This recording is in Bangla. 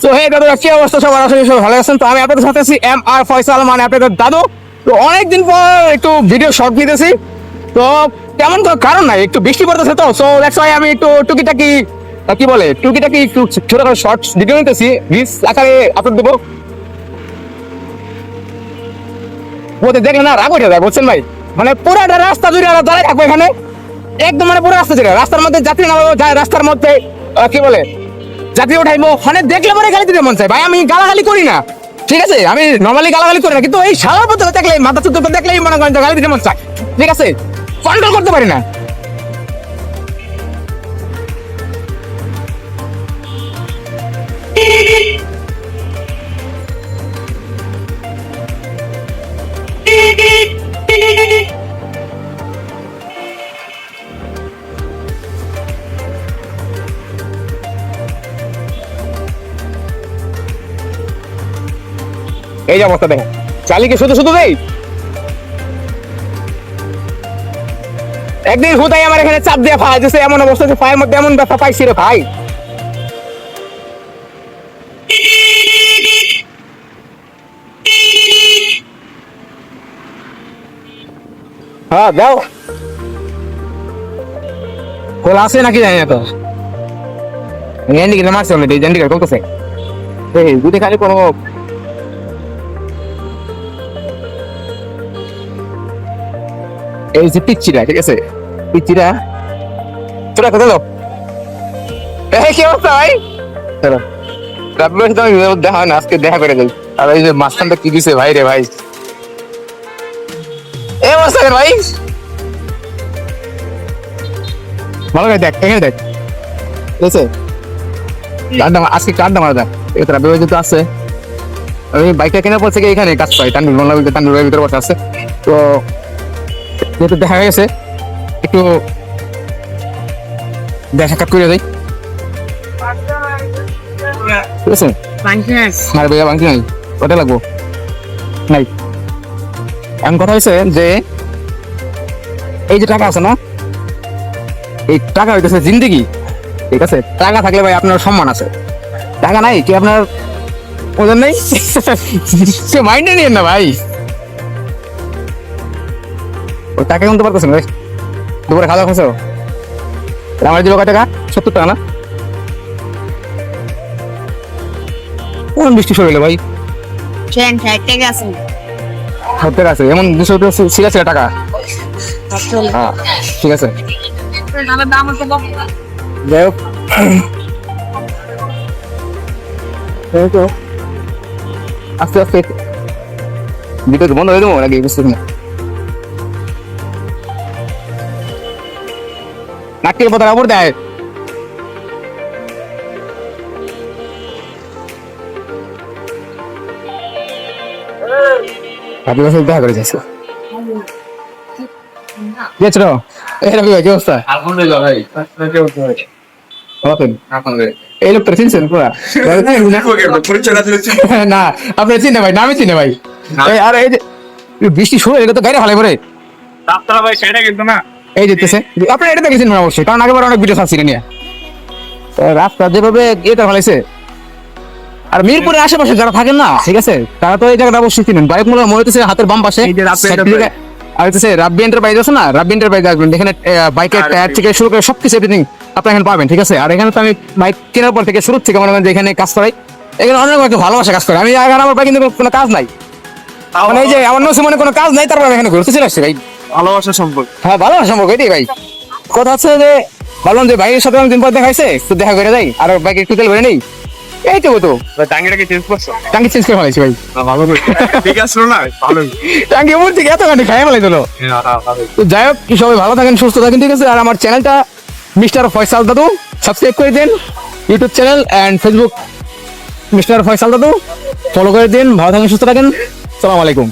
তো হে দাদু, কি অবস্থা সবার? আশা করি সবাই ভালো আছেন। তো আমি আপনাদের সাথে আছি এম আর ফয়সাল, মানে আপনাদের দাদু। তো অনেকদিন পর একটু ভিডিও শর্ট নিতেছি। তো তেমন কোনো কারণ নাই, একটু বৃষ্টি পড়তেছে, তো সো দ্যাটস ওয়াই আমি একটু টুকিটাকি কি বলে টুকিটাকি একটু ছোটখাটো শর্ট ভিডিও নিতেছি, রিলস আকারে আপলোড দেবো। ওদের দেখলে না রাগ উঠে যায়, বুঝছেন ভাই? মানে পুরাটা রাস্তা জুড়ে দাঁড়ায় থাকবো এখানে, একদম মানে পুরো রাস্তা জুড়ে, রাস্তার মধ্যে যাত্রী নামাবো, রাস্তার মধ্যে কি বলে যাত্রী উঠাইবো, মানে দেখলে পরে গালি দিতে মন চাই ভাই। আমি গালাগালি করি না, ঠিক আছে, আমি নর্মালি গালাগালি করি না, কিন্তু এই শালার মধ্যে দেখলে, মাথা চুদ্দ দেখলেই মনে করেন গালি দিতে মন চায়, ঠিক আছে, কন্ট্রোল করতে পারি না। এই যে অবস্থা দেখেন, চালিকে শুধু শুধু দেই। একদিন হুদাই আমার এখানে চাপ দিয়ে ফায়ার দিচ্ছে, এমন অবস্থা যে পায়ের মধ্যে এমন ব্যথা পাইছি রে ভাই। হ্যাঁ দাও, খোলা আছে নাকি জানি না তো। ইন্ডিকেটার মারছে অলরেডি, ইন্ডিকেটার চলতেছে। এই যদি খালি কোনো এই যে পিচ্চিরা, ঠিক আছে, পিচ্চিরা তোরা কোথায় যাও? এই কি অবস্থা ভাই? চলো রাব্বির সাথে দেখা হয় না, আজকে দেখা করে যাই। আর এই যে মাঝখানটা কি দিছে ভাই রে ভাই, এই অবস্থা রে ভাই। ভালো করে দেখ, এখানে দেখ, ঠিক আছে, আজকে কান্ডা মারা দেখ। রাব্বির ভাই যেহেতু আছে, আমি বাইকটা কেনার পর থেকে এখানে কাজ পাই, তানভীর ভিতরে বসে আছে। তো যেহেতু দেখা হয়ে গেছে, একটু দেখা সাক্ষাৎ করে যাই, ঠিক আছে। আরে ভাইয়া বাংকি নাই, ওটা লাগবো নাই। এমন কথা হয়েছে যে এই যে টাকা আছে না, এই টাকা হইতেছে জিন্দেগি, ঠিক আছে। টাকা থাকলে ভাই আপনার সম্মান আছে, টাকা নাই কি আপনার ওজন নেই, সে মাইন্ডে নিয়েন না ভাই। ওই টাকা কিন্তু পারতেছেন ভাই, দুপুরে খাওয়া খাচ্ছ, আমার দিল কয় টাকা? 70 টাকা না? কোন বৃষ্টি শুরু হলো ভাই? সত্তর আছে, এমন 200 ছিলা ছিল টাকা। হ্যাঁ ঠিক আছে, যাই হোক, আস্তে আস্তে ভিডিও বন্ধ হয়ে দেবো নাকি বুঝতেছি না। নাটকের পথে খবর দেয়, দেখা করে যাইছো কি অবস্থা? এই লোকটা চিনছেন পুরা? না আপনার চিনে ভাই, নামে চিনে ভাই। আর এই যে বৃষ্টি শুরু হয়ে গেল তো গাড়ি ভালো করে ভাই সেটা কিন্তু না, এই যেতেছে, আপনার এটা দেখেছেন অবশ্যই, কারণ আগেবার অনেক ভিডিও ছাড়ছি নিয়ে। রাস্তা যেভাবে ইয়েটা ভালাইছে, আর মিরপুরের আশেপাশে যারা থাকেন না, ঠিক আছে, তারা তো এই জায়গাটা অবশ্যই চিনেন। বাইক মূল্য মনে হচ্ছে হাতের বাম পাশে আর হচ্ছে রাব্বি এন্টারপ্রাইজ আছে না, রাব্বি এন্টারপ্রাইজ আসবেন, এখানে বাইকের টায়ার থেকে শুরু করে সবকিছু এভরিথিং আপনারা এখানে পাবেন, ঠিক আছে। আর এখানে তো আমি বাইক কেনার পর থেকে শুরু থেকে মনে করেন যে এখানে কাজ করাই, এখানে অনেক ভালোবাসা কাজ করে। আমি এখানে আমার বাইক কিন্তু কোনো কাজ নাই, মানে এই যে আমার নসি মনে কোনো কাজ নাই, তারপর এখানে ঘুরতে চলে আসছে ভাই। ভালোবাসার সম্পর্ক, হ্যাঁ ভালোবাসার সম্পর্ক এটাই ভাই। কথা হচ্ছে যে ভাবলাম যে ভাইয়ের সাথে অনেকদিন পর দেখা হয়েছে, তো দেখা করে যাই, আর বাইকে একটু তেল ভরে নেই, এই তো টাঙ্গিটাকে চেঞ্জ করছো? টাঙ্কি চেঞ্জ করে ফেলাইছি ভাই। ভালো করে ঠিক আছে না, ভালো টাঙ্কি উপর থেকে এত গাড়ি খাই ফেলাই দিল। তো যাই হোক, সবাই ভালো থাকেন, সুস্থ থাকেন, ঠিক আছে। আর আমার চ্যানেলটা মিস্টার ফয়সাল দাদু সাবস্ক্রাইব করে দিন, YouTube channel and Facebook mister Faisal দাদু ফলো করে দিন। ভালো থাকেন, সুস্থ থাকেন, সালাম আলাইকুম।